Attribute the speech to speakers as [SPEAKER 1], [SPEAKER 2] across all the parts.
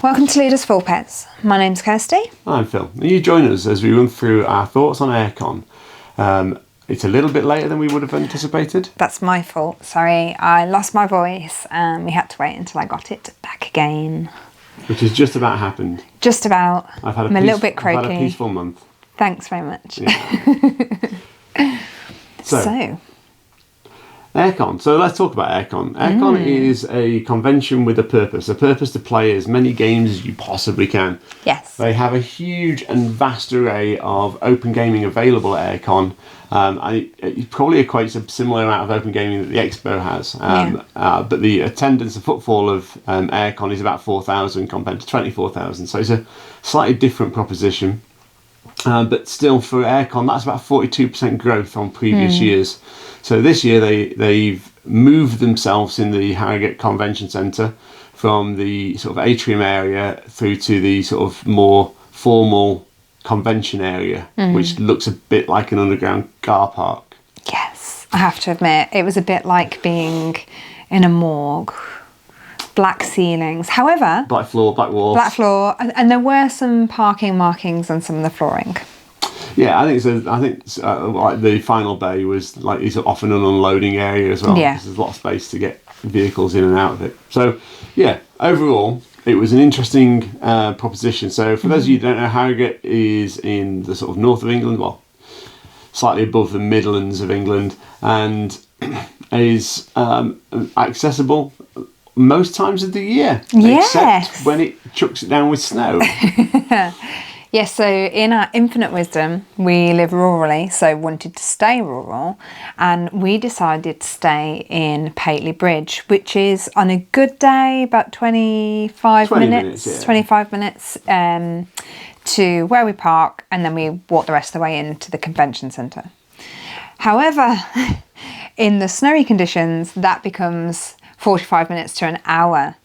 [SPEAKER 1] Welcome to Ludus Vulpes. My name's Kirsty.
[SPEAKER 2] I'm Phil. And you join us as we run through our thoughts on Airecon. It's a little bit later than we would have anticipated.
[SPEAKER 1] That's my fault. Sorry, I lost my voice and we had to wait until I got it back again.
[SPEAKER 2] Which has just about happened.
[SPEAKER 1] Just about. I'm a little bit croaky.
[SPEAKER 2] I've had a peaceful month.
[SPEAKER 1] Thanks very much.
[SPEAKER 2] Yeah. So, Airecon. So let's talk about Airecon. Airecon is a convention with a purpose to play as many games as you possibly can.
[SPEAKER 1] Yes.
[SPEAKER 2] They have a huge and vast array of open gaming available at Airecon. It probably equates a similar amount of open gaming that the Expo has. But the attendance, the footfall of Airecon is about 4,000 compared to 24,000. So it's a slightly different proposition. But still, for Airecon, that's about 42% growth on previous years. So this year they've moved themselves in the Harrogate Convention Centre from the sort of atrium area through to the sort of more formal convention area, which looks a bit like an underground car park.
[SPEAKER 1] Yes, I have to admit, it was a bit like being in a morgue. Black ceilings. However,
[SPEAKER 2] black floor, black walls.
[SPEAKER 1] Black floor, and there were some parking markings on some of the flooring.
[SPEAKER 2] Yeah, I think like the final bay was like it's often an unloading area as well.
[SPEAKER 1] Yeah,
[SPEAKER 2] there's a lot of space to get vehicles in and out of it. So yeah, overall it was an interesting proposition. So for those of you who don't know, Harrogate is in the sort of north of England, well, slightly above the Midlands of England, and is accessible most times of the year, except when it chucks it down with snow.
[SPEAKER 1] Yes, so in our infinite wisdom, we live rurally, so wanted to stay rural, and we decided to stay in Pateley Bridge, which is on a good day about 25 minutes to where we park, and then we walk the rest of the way into the convention centre. However, in the snowy conditions, that becomes 45 minutes to an hour.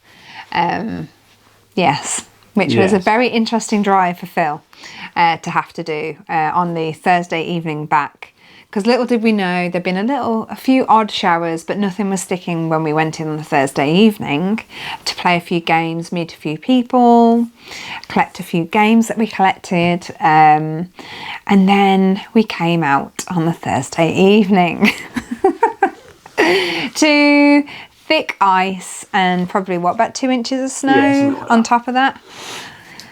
[SPEAKER 1] Which was a very interesting drive for Phil to have to do on the Thursday evening back. Because little did we know, there'd been a few odd showers, but nothing was sticking when we went in on the Thursday evening to play a few games, meet a few people, collect a few games that we collected, and then we came out on the Thursday evening to thick ice and probably about 2 inches of snow on top of that.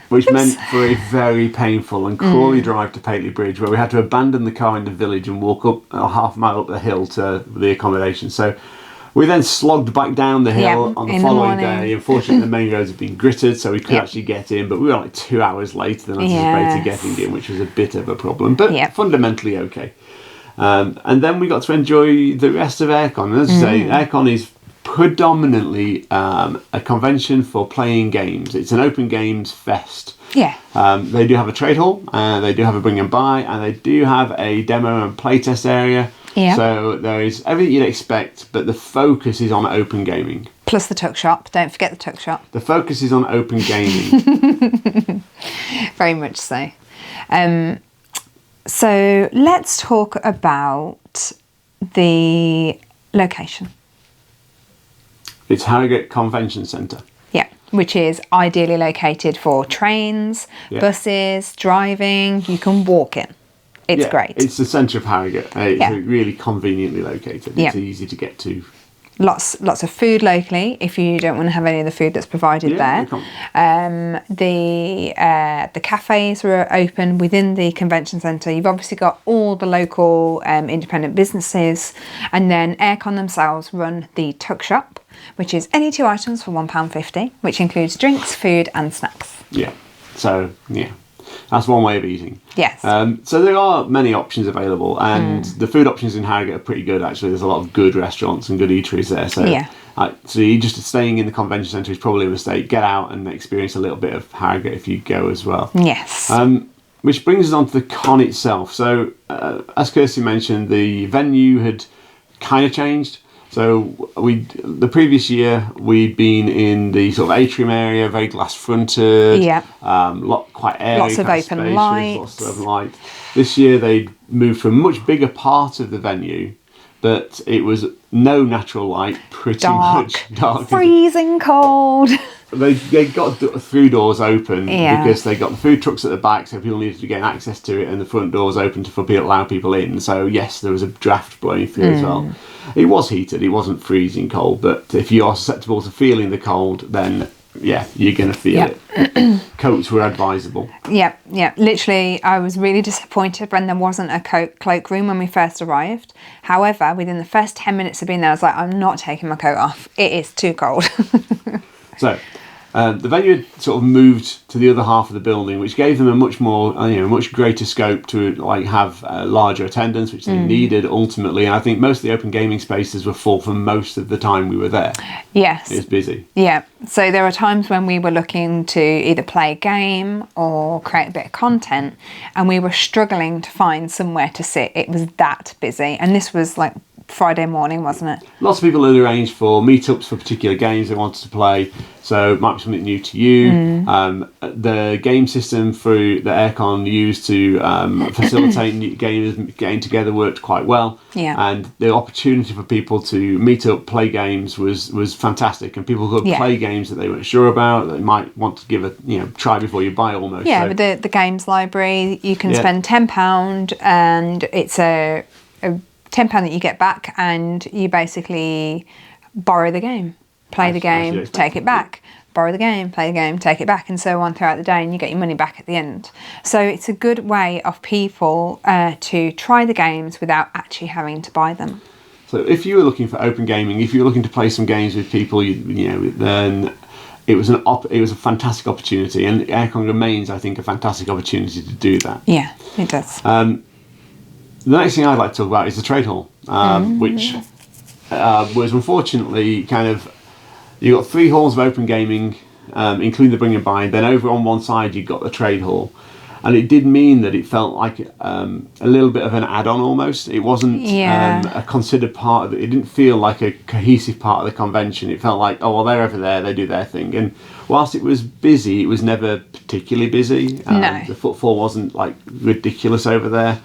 [SPEAKER 2] Which meant for a very painful and crawly drive to Pateley Bridge, where we had to abandon the car in the village and walk up half a mile up the hill to the accommodation. So we then slogged back down the hill on the following day. Unfortunately, the main roads had been gritted, so we could actually get in, but we were like 2 hours later than anticipated getting in, which was a bit of a problem, but fundamentally okay. And then we got to enjoy the rest of Airecon. And as I say, Airecon is predominantly a convention for playing games. It's an open games fest.
[SPEAKER 1] Yeah.
[SPEAKER 2] They do have a trade hall, they do have a bring and buy, and they do have a demo and playtest area.
[SPEAKER 1] Yeah.
[SPEAKER 2] So there is everything you'd expect, but the focus is on open gaming.
[SPEAKER 1] Plus the tuck shop. Don't forget the tuck shop.
[SPEAKER 2] The focus is on open gaming.
[SPEAKER 1] Very much so. So let's talk about the location.
[SPEAKER 2] It's Harrogate Convention Centre.
[SPEAKER 1] Yeah, which is ideally located for trains, buses, driving. You can walk in. It's great. It's
[SPEAKER 2] the centre of Harrogate. It's really convenitely located. It's easy to get to.
[SPEAKER 1] Lots of food locally if you don't want to have any of the food that's provided there. The cafes are open within the convention centre. You've obviously got all the local independent businesses, and then Airecon themselves run the tuck shop, which is any 2 items for £1.50, which includes drinks, food and snacks. Yeah,
[SPEAKER 2] so that's one way of eating.
[SPEAKER 1] Yes.
[SPEAKER 2] So there are many options available, and the food options in Harrogate are pretty good actually. There's a lot of good restaurants and good eateries there. So so you just staying in the convention centre is probably a mistake. Get out and experience a little bit of Harrogate if you go as well.
[SPEAKER 1] Yes.
[SPEAKER 2] Which brings us on to the con itself. So as Kirsty mentioned, the venue had kind of changed. So the previous year we'd been in the sort of atrium area, very glass fronted, quite airy,
[SPEAKER 1] lots of open light.
[SPEAKER 2] Lots of light. This year they'd moved to a much bigger part of the venue, but it was no natural light, pretty much dark.
[SPEAKER 1] Freezing cold.
[SPEAKER 2] They got through doors open
[SPEAKER 1] Yeah.
[SPEAKER 2] because they got the food trucks at the back, so people needed to gain access to it, and the front doors open to allow people in. So yes, there was a draft blowing through as well. It was heated, it wasn't freezing cold, but if you are susceptible to feeling the cold, then yeah, you're going to feel it. Coats were advisable.
[SPEAKER 1] Yeah. Literally, I was really disappointed when there wasn't a cloakroom when we first arrived. However, within the first 10 minutes of being there, I was like, I'm not taking my coat off. It is too cold.
[SPEAKER 2] So, the venue had sort of moved to the other half of the building, which gave them a much more, much greater scope to like have larger attendance, which they needed ultimately. And I think most of the open gaming spaces were full for most of the time we were there.
[SPEAKER 1] Yes.
[SPEAKER 2] It was busy.
[SPEAKER 1] Yeah. So there were times when we were looking to either play a game or create a bit of content, and we were struggling to find somewhere to sit. It was that busy. And this was like Friday morning, wasn't it?
[SPEAKER 2] Lots of people had arranged for meetups for particular games they wanted to play, so it might be something new to you. The game system through the Airecon used to facilitate gamers getting together worked quite well.
[SPEAKER 1] Yeah.
[SPEAKER 2] And the opportunity for people to meet up, play games was fantastic, and people could play games that they weren't sure about, that they might want to give a try before you buy almost.
[SPEAKER 1] Yeah,
[SPEAKER 2] so,
[SPEAKER 1] with the games library, you can spend £10 and it's a £10 that you get back, and you basically borrow the game, play the game, take it back, borrow the game, play the game, take it back, and so on throughout the day, and you get your money back at the end. So it's a good way of people to try the games without actually having to buy them.
[SPEAKER 2] So if you were looking for open gaming, if you were looking to play some games with people, then it was a fantastic opportunity, and Airecon remains, I think, a fantastic opportunity to do that.
[SPEAKER 1] Yeah, it does.
[SPEAKER 2] The next thing I'd like to talk about is the trade hall, which was unfortunately you got 3 halls of open gaming, including the Bring and Buy. Then over on one side you got the trade hall, and it did mean that it felt like a little bit of an add-on almost. It wasn't a considered part of it. It didn't feel like a cohesive part of the convention. It felt like, oh well, they're over there, they do their thing. And whilst it was busy, it was never particularly busy.
[SPEAKER 1] No.
[SPEAKER 2] The footfall wasn't like ridiculous over there.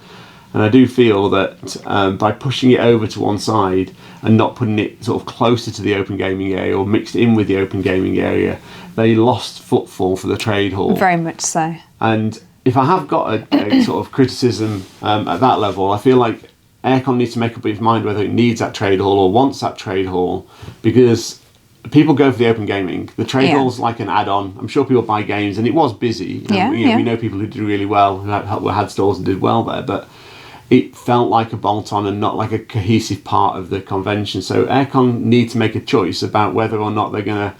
[SPEAKER 2] And I do feel that by pushing it over to one side and not putting it sort of closer to the open gaming area or mixed in with the open gaming area, they lost footfall for the trade hall.
[SPEAKER 1] Very much so.
[SPEAKER 2] And if I have got a sort of criticism at that level, I feel like Airecon needs to make up its mind whether it needs that trade hall or wants that trade hall, because people go for the open gaming. The trade hall's like an add-on. I'm sure people buy games, and it was busy. We know people who did really well, who had stores and did well there, but it felt like a bolt-on and not like a cohesive part of the convention. So Airecon need to make a choice about whether or not they're going to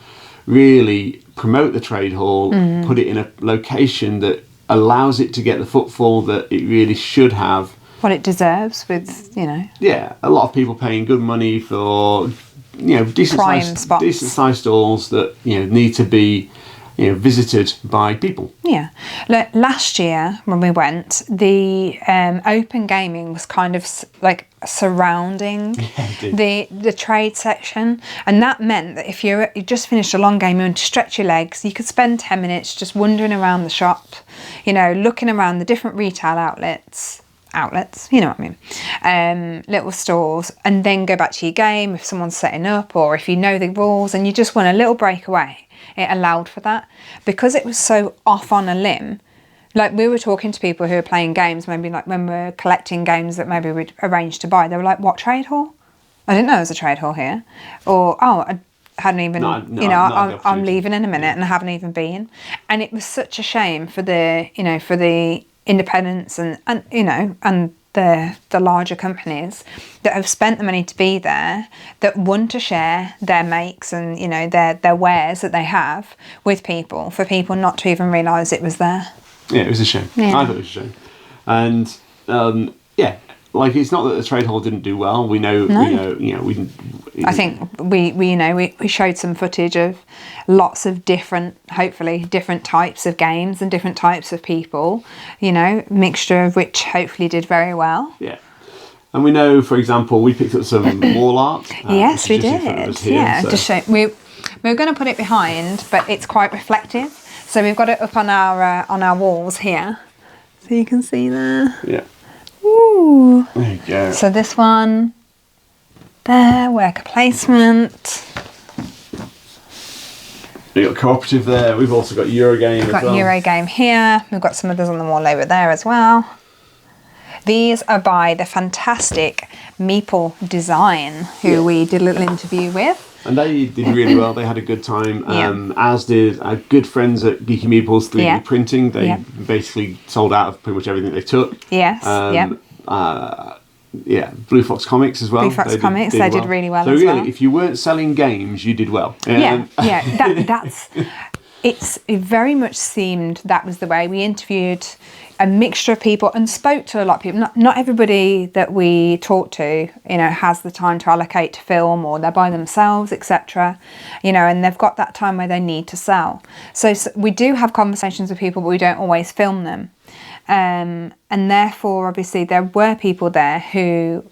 [SPEAKER 2] really promote the trade hall, put it in a location that allows it to get the footfall that it really should have.
[SPEAKER 1] What it deserves with,
[SPEAKER 2] Yeah, a lot of people paying good money for, decent sized stalls that, need to be visited by people.
[SPEAKER 1] Yeah. Look, last year when we went, the open gaming was kind of like surrounding the trade section, and that meant that if you just finished a long game, you want to stretch your legs, you could spend 10 minutes just wandering around the shop, looking around the different retail outlets, you know what I mean, little stores, and then go back to your game if someone's setting up, or if you know the rules and you just want a little break away. It allowed for that. Because it was so off on a limb, like we were talking to people who were playing games, maybe like when we're collecting games that maybe we'd arranged to buy, they were like, what trade hall? I didn't know there was a trade hall here. Or, oh, I hadn't even, I'm leaving in a minute and I haven't even been. And it was such a shame for the, for the independents and the larger companies that have spent the money to be there, that want to share their makes and their wares that they have with people, for people not to even realise it was there.
[SPEAKER 2] Yeah, it was a shame. I thought it was a shame. And like, it's not that the trade hall didn't do well. We know, we didn't.
[SPEAKER 1] I think we showed some footage of lots of hopefully different types of games and different types of people, mixture of which hopefully did very well.
[SPEAKER 2] Yeah. And we know, for example, we picked up some wall art.
[SPEAKER 1] Yes, we did.
[SPEAKER 2] Just
[SPEAKER 1] show, we were going to put it behind, but it's quite reflective. So we've got it up on our walls here, so you can see there.
[SPEAKER 2] Yeah.
[SPEAKER 1] Ooh.
[SPEAKER 2] There you go.
[SPEAKER 1] So this one there, worker placement.
[SPEAKER 2] We've got cooperative there. We've also got Eurogame
[SPEAKER 1] We've got Eurogame here. We've got some others on the wall over there as well. These are by the fantastic Meeple Design, who we did a little interview with.
[SPEAKER 2] And they did really well. They had a good time, as did our good friends at Geeky Meeple's 3D Printing. They basically sold out of pretty much everything they took.
[SPEAKER 1] Yes,
[SPEAKER 2] Blue Fox Comics as well.
[SPEAKER 1] Blue Fox Comics, they did really well
[SPEAKER 2] so
[SPEAKER 1] as
[SPEAKER 2] really,
[SPEAKER 1] well.
[SPEAKER 2] if you weren't selling games, you did well.
[SPEAKER 1] It very much seemed that was the way. We interviewed a mixture of people and spoke to a lot of people. Not everybody that we talk to, has the time to allocate to film, or they're by themselves, etc. And they've got that time where they need to sell. So we do have conversations with people, but we don't always film them. And therefore, obviously, there were people there who,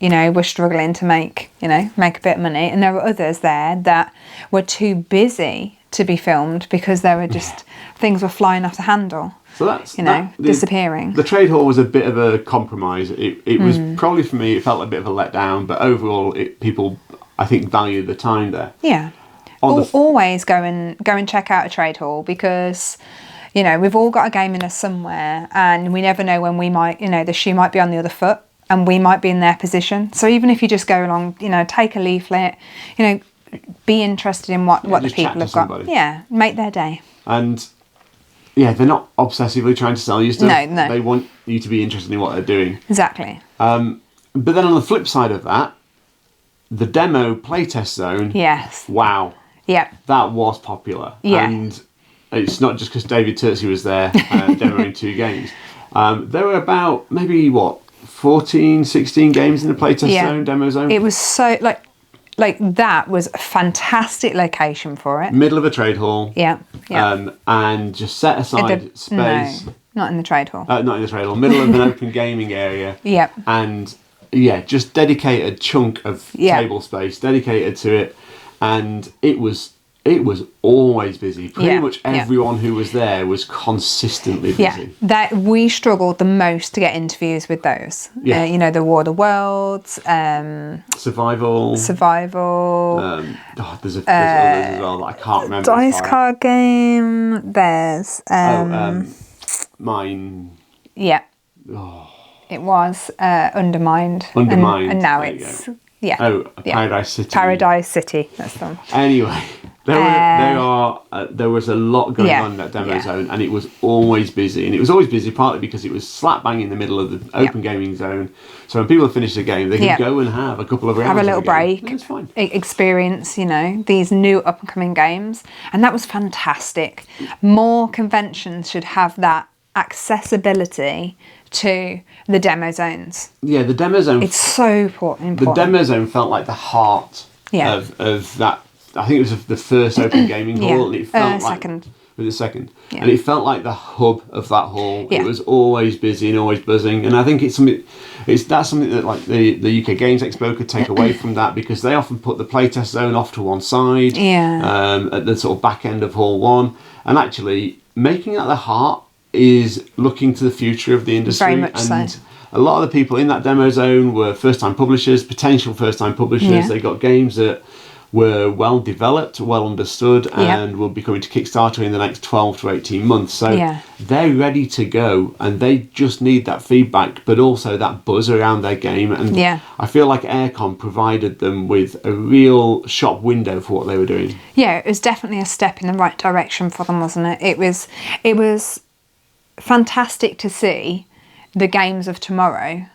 [SPEAKER 1] were struggling to make a bit of money, and there were others there that were too busy to be filmed because there were just things were flying off the handle.
[SPEAKER 2] So that's
[SPEAKER 1] disappearing.
[SPEAKER 2] The trade hall was a bit of a compromise. It was probably, for me, it felt like a bit of a letdown, but overall, people, I think, valued the time there.
[SPEAKER 1] Yeah. Always go and check out a trade hall, because we've all got a game in us somewhere, and we never know when we might, the shoe might be on the other foot and we might be in their position. So even if you just go along, take a leaflet, be interested in what the people have got. Yeah, make their day.
[SPEAKER 2] And they're not obsessively trying to sell you stuff.
[SPEAKER 1] No.
[SPEAKER 2] They want you to be interested in what they're doing.
[SPEAKER 1] Exactly.
[SPEAKER 2] But then on the flip side of that, the demo playtest zone.
[SPEAKER 1] Yes.
[SPEAKER 2] Wow.
[SPEAKER 1] Yeah.
[SPEAKER 2] That was popular.
[SPEAKER 1] Yeah.
[SPEAKER 2] And it's not just because David Turtsey was there demoing 2 games. There were about, maybe, 14, 16 games in the playtest zone, demo zone?
[SPEAKER 1] It was so, like that was a fantastic location for it.
[SPEAKER 2] Middle of a trade hall.
[SPEAKER 1] Yeah.
[SPEAKER 2] And just set aside space.
[SPEAKER 1] No, not in the trade hall.
[SPEAKER 2] Not in the trade hall. Middle of an open gaming area.
[SPEAKER 1] Yeah.
[SPEAKER 2] And, just dedicated chunk of table space, dedicated to it. And it was always busy. Pretty much everyone who was there was consistently busy.
[SPEAKER 1] Yeah, that we struggled the most to get interviews with those.
[SPEAKER 2] Yeah.
[SPEAKER 1] The War of the Worlds,
[SPEAKER 2] Survival.
[SPEAKER 1] There's
[SPEAKER 2] There's others as well that I can't remember.
[SPEAKER 1] Dice card game. There's
[SPEAKER 2] Mine.
[SPEAKER 1] Yeah.
[SPEAKER 2] Oh.
[SPEAKER 1] It was Undermined. And now it's
[SPEAKER 2] Paradise City.
[SPEAKER 1] Paradise City. That's the one.
[SPEAKER 2] Anyway. There was a lot going on in that demo zone, and it was always busy. And it was always busy partly because it was slap bang in the middle of the open gaming zone. So when people finish the game, they can go and have a couple of rounds.
[SPEAKER 1] Have a little break.
[SPEAKER 2] That's fine.
[SPEAKER 1] Experience, these new up and coming games. And that was fantastic. More conventions should have that accessibility to the demo zones.
[SPEAKER 2] Yeah, the demo zone.
[SPEAKER 1] It's so important.
[SPEAKER 2] The demo zone felt like the heart of that. I think it was the first open gaming hall, and it felt like
[SPEAKER 1] second.
[SPEAKER 2] Was it second? Yeah. And it felt like the hub of that hall. Yeah. It was always busy and always buzzing, and I think that's something that like the UK Games Expo could take away from that, because they often put the playtest zone off to one side, at the sort of back end of Hall 1, and actually making that the heart is looking to the future of the industry.
[SPEAKER 1] Very much
[SPEAKER 2] and
[SPEAKER 1] so.
[SPEAKER 2] A lot of the people in that demo zone were first-time publishers, potential first-time publishers. Yeah. They got games that were well developed, well understood, and will be coming to Kickstarter in the next 12 to 18 months. So they're ready to go, and they just need that feedback, but also that buzz around their game. And I feel like Airecon provided them with a real shop window for what they were doing. Yeah,
[SPEAKER 1] it was definitely a step in the right direction for them, wasn't it? It was fantastic to see the games of tomorrow.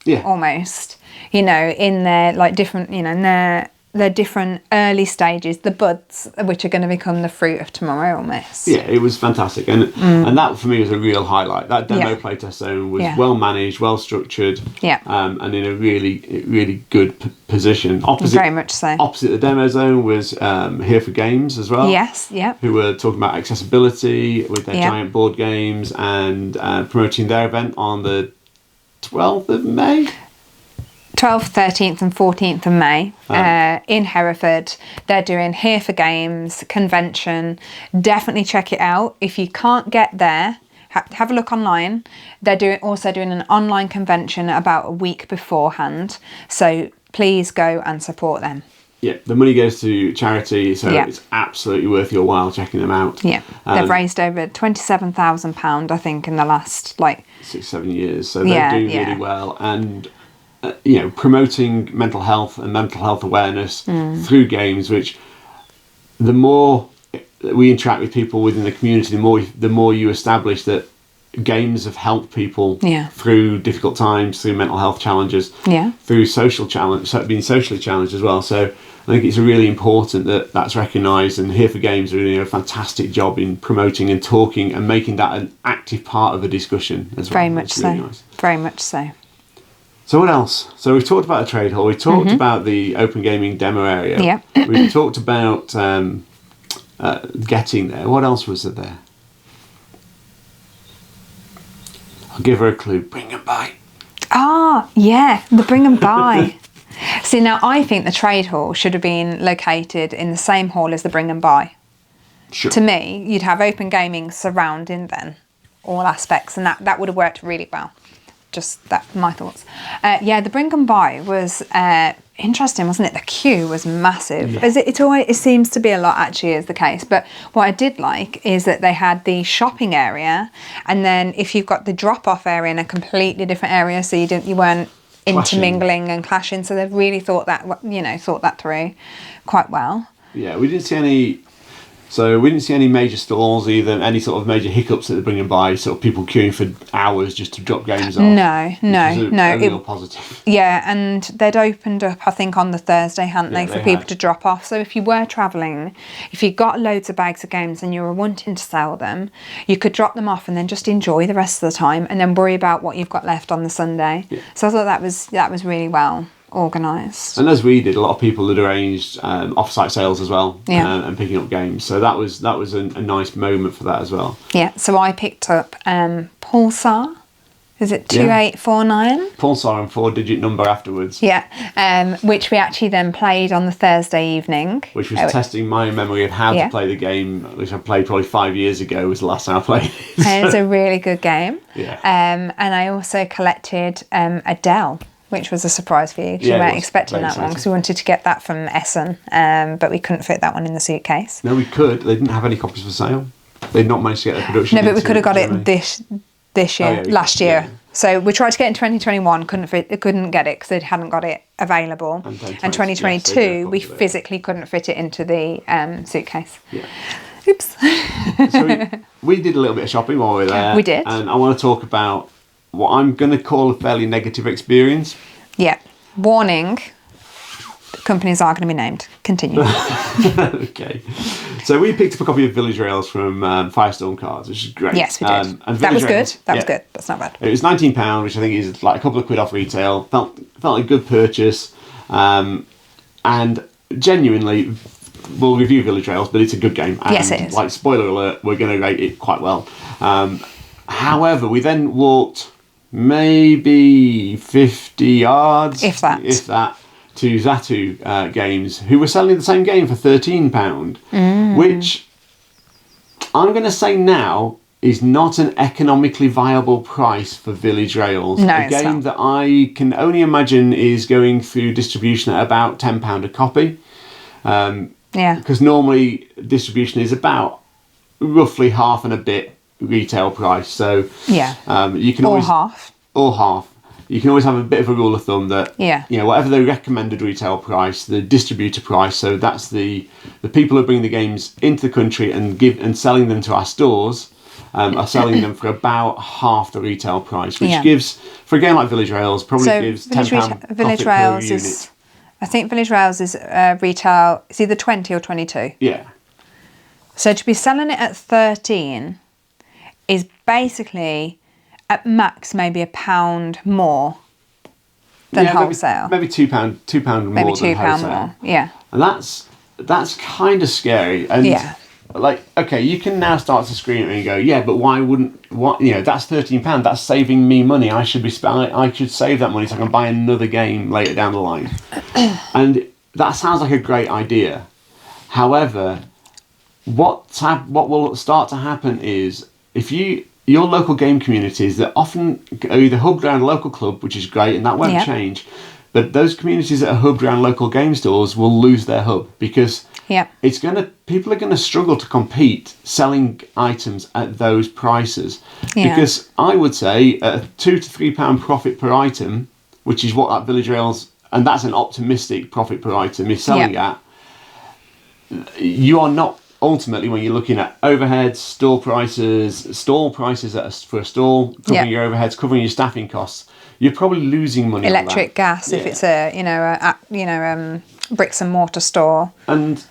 [SPEAKER 1] Yeah. Almost, in their like different, in their different early stages, the buds which are going to become the fruit of tomorrow almost.
[SPEAKER 2] Yeah, it was fantastic, and that for me was a real highlight. That demo playtest zone was well managed, well structured, and in a really, really good position.
[SPEAKER 1] Very much so.
[SPEAKER 2] Opposite the demo zone was Here for Games as well.
[SPEAKER 1] Yes,
[SPEAKER 2] who were talking about accessibility with their giant board games and promoting their event on the 12th of May.
[SPEAKER 1] 12th, 13th and 14th of May in Hereford. They're doing Here for Games convention. Definitely check it out. If you can't get there, have a look online. They're also doing an online convention about a week beforehand. So please go and support them.
[SPEAKER 2] Yeah, the money goes to charity, so it's absolutely worth your while checking them out.
[SPEAKER 1] Yeah, they've raised over £27,000, I think, in the last
[SPEAKER 2] 6-7 years. So they're doing really well, and promoting mental health and mental health awareness through games. Which the more we interact with people within the community, the more you establish that games have helped people through difficult times, through mental health challenges, through being socially challenged as well. So I think it's really important that that's recognised, and Here for Games are doing a fantastic job in promoting and talking and making that an active part of the discussion as well.
[SPEAKER 1] Very much so. Really nice. Very much so.
[SPEAKER 2] So what else? So we've talked about the trade hall, we've talked about the open gaming demo area, we've talked about getting there. What else was there? I'll give her a clue. Bring and buy.
[SPEAKER 1] Ah, yeah, the bring and buy. See, now I think the trade hall should have been located in the same hall as the bring and buy.
[SPEAKER 2] Sure.
[SPEAKER 1] To me, you'd have open gaming surrounding then all aspects, and that would have worked really well. Just my thoughts. The bring and buy was interesting, wasn't it? The queue was massive.
[SPEAKER 2] Yeah.
[SPEAKER 1] As it seems to be a lot, actually, is the case. But what I did like is that they had the shopping area, and then if you've got the drop-off area in a completely different area, so you weren't intermingling and clashing. So they've really thought that through quite well.
[SPEAKER 2] Yeah, we didn't see any. So we didn't see any major stalls either, any sort of major hiccups that they're bringing by, sort of people queuing for hours just to drop games off.
[SPEAKER 1] No.
[SPEAKER 2] A real positive.
[SPEAKER 1] Yeah, and they'd opened up, I think, on the Thursday, hadn't they, for people to drop off. So if you were travelling, if you got loads of bags of games and you were wanting to sell them, you could drop them off and then just enjoy the rest of the time and then worry about what you've got left on the Sunday. Yeah. So I thought that was really well organised.
[SPEAKER 2] And as we did, a lot of people had arranged off-site sales as well, and picking up games. So that was a nice moment for that as well.
[SPEAKER 1] Yeah. So I picked up Pulsar. Is it 2849?
[SPEAKER 2] Pulsar and 4-digit number afterwards.
[SPEAKER 1] Yeah. Which we actually then played on the Thursday evening.
[SPEAKER 2] Which was testing my memory of how to play the game, which I played probably 5 years ago. Was the last time I played it.
[SPEAKER 1] And it's a really good game.
[SPEAKER 2] Yeah.
[SPEAKER 1] And I also collected Adele, which was a surprise for you because you weren't expecting that one, because we wanted to get that from Essen, but we couldn't fit that one in the suitcase.
[SPEAKER 2] No, we could. They didn't have any copies for sale. They'd not managed to get the production.
[SPEAKER 1] No, but we could have got it this year, last year. Yeah. So we tried to get it in 2021, couldn't get it because they hadn't got it available. And 2022, we physically couldn't fit it into the suitcase.
[SPEAKER 2] Yeah.
[SPEAKER 1] Oops.
[SPEAKER 2] So we did a little bit of shopping while we were there.
[SPEAKER 1] We did.
[SPEAKER 2] And I want to talk about what I'm going to call a fairly negative experience.
[SPEAKER 1] Yeah. Warning. Companies are going to be named. Continue.
[SPEAKER 2] Okay. So we picked up a copy of Village Rails from Firestorm Cards, which is great.
[SPEAKER 1] Yes, we did. And that was good. That was good. That's not bad.
[SPEAKER 2] It was £19, which I think is like a couple of quid off retail. Felt like a good purchase. And genuinely, we'll review Village Rails, but it's a good game. And
[SPEAKER 1] yes, it is.
[SPEAKER 2] Like, spoiler alert, we're going to rate it quite well. However, we then walked maybe 50 yards, if that, to Zatu Games, who were selling the same game for £13, which I'm going to say now is not an economically viable price for Village Rails.
[SPEAKER 1] No,
[SPEAKER 2] a game that I can only imagine is going through distribution at about £10 a copy. Because normally distribution is about roughly half and a bit retail price, so you can always half. You can always have a bit of a rule of thumb that whatever the recommended retail price, the distributor price, so that's the people who bring the games into the country and selling them to our stores, are selling them for about half the retail price, which gives, for a game like Village Rails, gives £10
[SPEAKER 1] Village Rails is, I think Village Rails is retail, it's either 20 or 22.
[SPEAKER 2] Yeah.
[SPEAKER 1] So to be selling it at 13 is basically at max maybe £1 more than wholesale.
[SPEAKER 2] Maybe £2 more
[SPEAKER 1] maybe
[SPEAKER 2] than wholesale.
[SPEAKER 1] More. Yeah.
[SPEAKER 2] And that's kind of scary. And like, okay, you can now start to scream at me and go, yeah, but why wouldn't that's £13. That's saving me money. I should save that money so I can buy another game later down the line. And that sounds like a great idea. However, what will start to happen is if you your local game communities that often are either hubbed around a local club, which is great, and that won't change. But those communities that are hubbed around local game stores will lose their hub because people are gonna struggle to compete selling items at those prices. Because I would say a £2 to £3 profit per item, which is what that Village Rails, and that's an optimistic profit per item, is selling at. You are not ultimately, when you're looking at overheads, stall prices for a stall, covering your overheads, covering your staffing costs. You're probably losing money
[SPEAKER 1] Electric,
[SPEAKER 2] on that.
[SPEAKER 1] gas, if it's a bricks and mortar store.
[SPEAKER 2] And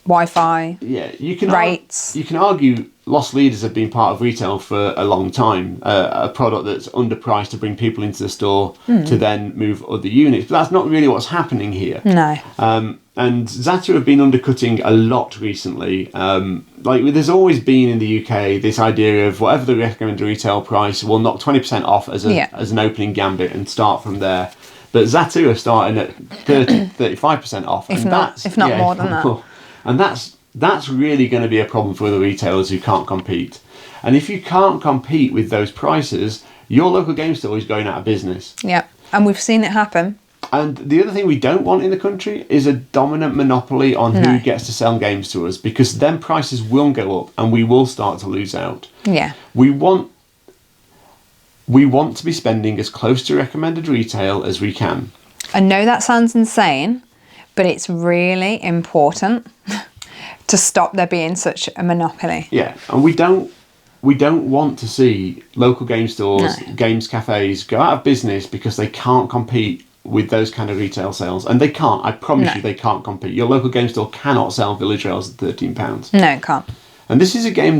[SPEAKER 1] Wi-Fi.
[SPEAKER 2] Yeah,
[SPEAKER 1] rates.
[SPEAKER 2] You can argue loss leaders have been part of retail for a long time. A product that's underpriced to bring people into the store to then move other units. But that's not really what's happening here.
[SPEAKER 1] No.
[SPEAKER 2] And Zatu have been undercutting a lot recently. There's always been in the UK this idea of whatever the recommended retail price, we'll knock 20% off as an opening gambit and start from there. But Zatu are starting at 35% off.
[SPEAKER 1] If not more than that.
[SPEAKER 2] And that's really going to be a problem for the retailers who can't compete. And if you can't compete with those prices, your local game store is going out of business.
[SPEAKER 1] Yeah, and we've seen it happen.
[SPEAKER 2] And the other thing we don't want in the country is a dominant monopoly on who gets to sell games to us, because then prices will go up and we will start to lose out.
[SPEAKER 1] Yeah.
[SPEAKER 2] We want to be spending as close to recommended retail as we can.
[SPEAKER 1] I know that sounds insane, but it's really important to stop there being such a monopoly.
[SPEAKER 2] Yeah, and we don't want to see local game stores, games cafes go out of business because they can't compete with those kind of retail sales. And they can't. I promise you they can't compete. Your local game store cannot sell Village Rails at £13.
[SPEAKER 1] No, it can't.
[SPEAKER 2] And this is a game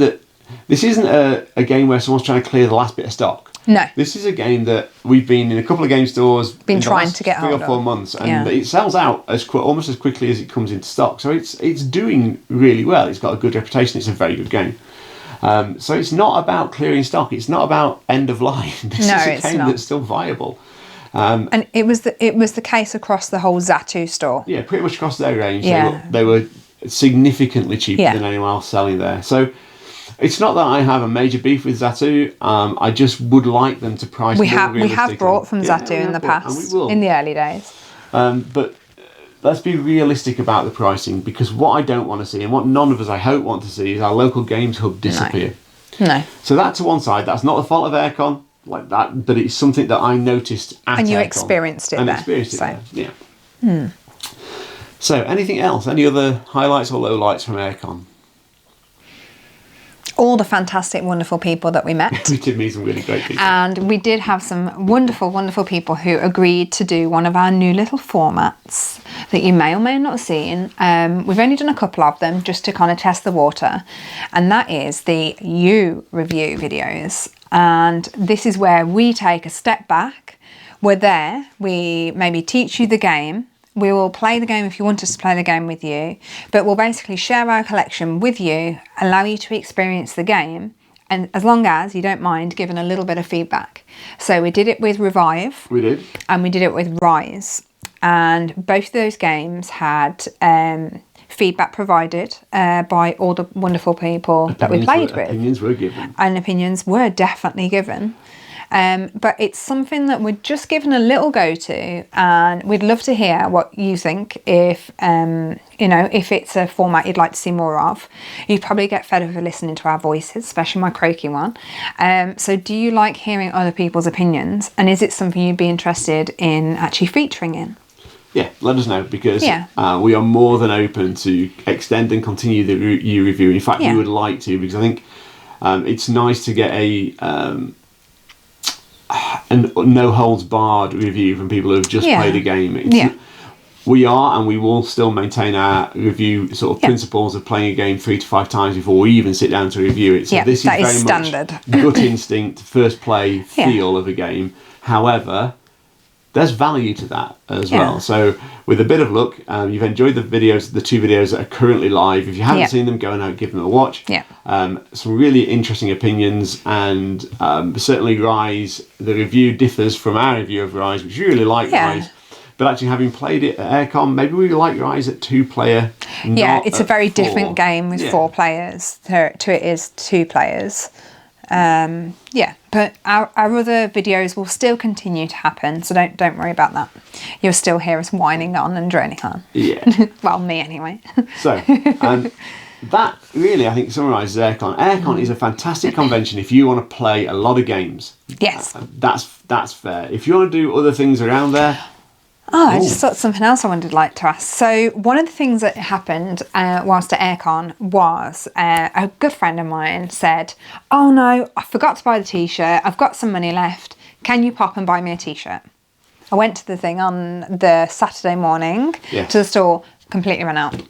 [SPEAKER 2] this isn't a game where someone's trying to clear the last bit of stock.
[SPEAKER 1] No.
[SPEAKER 2] This is a game that we've been in a couple of game stores
[SPEAKER 1] been trying to get hold of
[SPEAKER 2] 3 or 4 months, and it sells out almost as quickly as it comes into stock. So it's doing really well. It's got a good reputation. It's a very good game. So it's not about clearing stock. It's not about end of line. This is a game that's still viable.
[SPEAKER 1] And it was the case across the whole Zatu store.
[SPEAKER 2] Yeah, pretty much across their range. Yeah. They were significantly cheaper than anyone else selling there. So it's not that I have a major beef with Zatu. I just would like them to price more realistically.
[SPEAKER 1] We have brought from Zatu in the past,
[SPEAKER 2] and we will.
[SPEAKER 1] In the early days.
[SPEAKER 2] But let's be realistic about the pricing, because what I don't want to see, and what none of us I hope want to see, is our local games hub disappear.
[SPEAKER 1] No.
[SPEAKER 2] So that to one side, that's not the fault of Airecon, like that, but it's something that I noticed at
[SPEAKER 1] And you
[SPEAKER 2] Airecon.
[SPEAKER 1] Experienced it
[SPEAKER 2] and
[SPEAKER 1] there.
[SPEAKER 2] Experienced it there, yeah. So anything else? Any other highlights or lowlights from Airecon?
[SPEAKER 1] All the fantastic, wonderful people that we met.
[SPEAKER 2] We did meet some really great people.
[SPEAKER 1] And we did have some wonderful, wonderful people who agreed to do one of our new little formats that you may or may not have seen. We've only done a couple of them just to kind of test the water. And that is the You Review videos. And this is where we take a step back. We're there. We maybe teach you the game. We will play the game if you want us to play the game with you, but we'll basically share our collection with you, allow you to experience the game, and as long as you don't mind giving a little bit of feedback. So we did it with Revive.
[SPEAKER 2] We did.
[SPEAKER 1] And we did it with Rise. And both of those games had feedback provided by all the wonderful people that we played with.
[SPEAKER 2] Opinions were given.
[SPEAKER 1] And opinions were definitely given. But it's something that we're just giving a little go to, and we'd love to hear what you think. If if it's a format you'd like to see more of, you'd probably get fed up of listening to our voices, especially my croaky one. So do you like hearing other people's opinions, and is it something you'd be interested in actually featuring in?
[SPEAKER 2] Yeah, let us know, because we are more than open to extend and continue the You Review. In fact, we would like to, because I think it's nice to get a no holds barred review from people who have just played a game. We are, and we will still maintain our review sort of principles of playing a game 3 to 5 times before we even sit down to review it. So this is very
[SPEAKER 1] standard.
[SPEAKER 2] Much gut instinct, first play feel of a game. However, there's value to that as well. So with a bit of luck, you've enjoyed the 2 videos that are currently live. If you haven't seen them, go and give them a watch. Some really interesting opinions, and certainly Rise, the review differs from our review of Rise, which we really like Rise. But actually, having played it at Airecon, maybe we like Rise at 2-player.
[SPEAKER 1] Yeah, it's a very different game with 4 players. To it is 2 players. Yeah, but our other videos will still continue to happen, so don't worry about that. You'll still hear us whining on and droning on.
[SPEAKER 2] Yeah.
[SPEAKER 1] Well, me anyway.
[SPEAKER 2] So, that really, I think, summarises Airecon. Airecon is a fantastic convention if you want to play a lot of games.
[SPEAKER 1] Yes.
[SPEAKER 2] That's fair. If you want to do other things around there...
[SPEAKER 1] I just thought something else I wanted like to ask. So one of the things that happened whilst at Airecon was a good friend of mine said, "Oh no, I forgot to buy the t-shirt. I've got some money left. Can you pop and buy me a t-shirt?" I went to the thing on the Saturday morning to the store, completely ran out.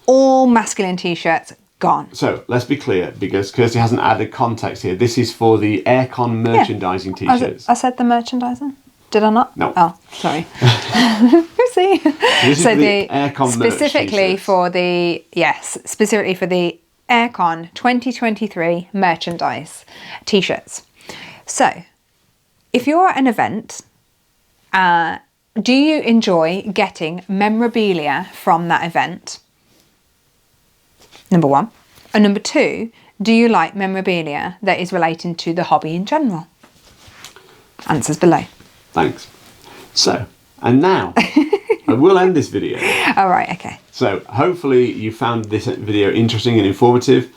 [SPEAKER 1] All masculine t-shirts gone.
[SPEAKER 2] So let's be clear, because Kirsty hasn't added context here. This is for the Airecon merchandising t-shirts.
[SPEAKER 1] I said the merchandising. Did I not?
[SPEAKER 2] No.
[SPEAKER 1] Oh, sorry. Oopsie.
[SPEAKER 2] This is
[SPEAKER 1] So
[SPEAKER 2] the Airecon
[SPEAKER 1] specifically for the Airecon 2023 merchandise t-shirts. So, if you're at an event, do you enjoy getting memorabilia from that event? Number one. And number two, do you like memorabilia that is relating to the hobby in general? Answers below.
[SPEAKER 2] Thanks. So, and now, I will end this video.
[SPEAKER 1] All right, okay.
[SPEAKER 2] So, hopefully you found this video interesting and informative.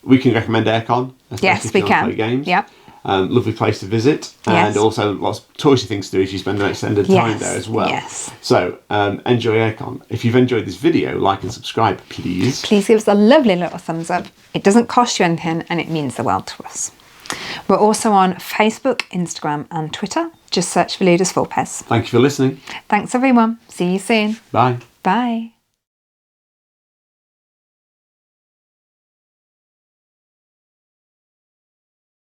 [SPEAKER 2] We can recommend Airecon.
[SPEAKER 1] Yes,
[SPEAKER 2] if
[SPEAKER 1] we
[SPEAKER 2] you want to
[SPEAKER 1] can.
[SPEAKER 2] play games.
[SPEAKER 1] Yep.
[SPEAKER 2] Lovely place to visit. And also lots of touristy things to do if you spend an extended time there as well.
[SPEAKER 1] Yes.
[SPEAKER 2] So, enjoy Airecon. If you've enjoyed this video, like and subscribe, please.
[SPEAKER 1] Please give us a lovely little thumbs up. It doesn't cost you anything and it means the world to us. We're also on Facebook, Instagram and Twitter. Just search for Ludus Vulpes.
[SPEAKER 2] Thank you for listening.
[SPEAKER 1] Thanks everyone. See you soon.
[SPEAKER 2] Bye.
[SPEAKER 1] Bye.